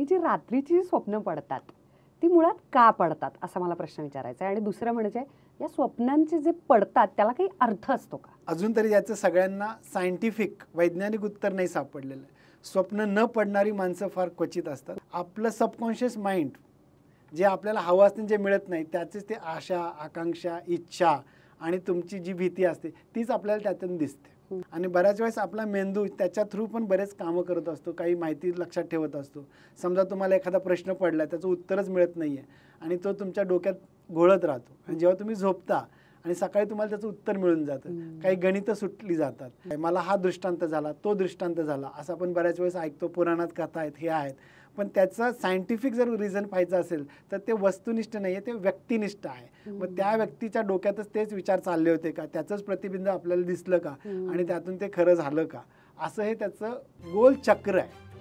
ती जी रात्रीची स्वप्न पडतात ती मुळात का पडतात असा मला प्रश्न विचारायचा आहे. आणि दुसरं म्हणजे या स्वप्नांचे जे पडतात त्याला काही अर्थ असतो का? अजून तरी याचं सगळ्यांना सायंटिफिक वैज्ञानिक उत्तर नाही सापडलेलं. स्वप्न न पडणारी माणसं फार क्वचित असतात. आपलं सबकॉन्शियस माइंड जे आपल्याला हवं असतं जे मिळत नाही त्याचेच ते आशा, आकांक्षा, इच्छा आणि तुमची जी भीती असते तीच आपल्याला त्यातून दिसते. आणि बऱ्याच वेळेस आपला मेंदू त्याच्या थ्रू पण बरेच कामं करत असतो, काही माहिती लक्षात ठेवत असतो. समजा तुम्हाला एखादा प्रश्न पडला त्याचं उत्तरच मिळत नाही आहे आणि तो तुमच्या डोक्यात घोळत राहतो आणि जेव्हा तुम्ही झोपता आणि सकाळी तुम्हाला त्याचं उत्तर मिळून जातं, काही गणितं सुटली जातात. मला हा दृष्टांत झाला, तो दृष्टांत झाला, असं आपण बऱ्याच वेळेस ऐकतो. पुराणात कथा आहेत, हे आहेत. पण त्याचं सायंटिफिक जर रिझन पाहायचं असेल तर ते वस्तुनिष्ठ नाही आहे, ते व्यक्तिनिष्ठ आहे. मग त्या व्यक्तीच्या डोक्यातच तेच विचार चालले होते का, त्याचंच प्रतिबिंब आपल्याला दिसलं का आणि त्यातून ते खरं झालं का, असं हे त्याचं गोल चक्र आहे.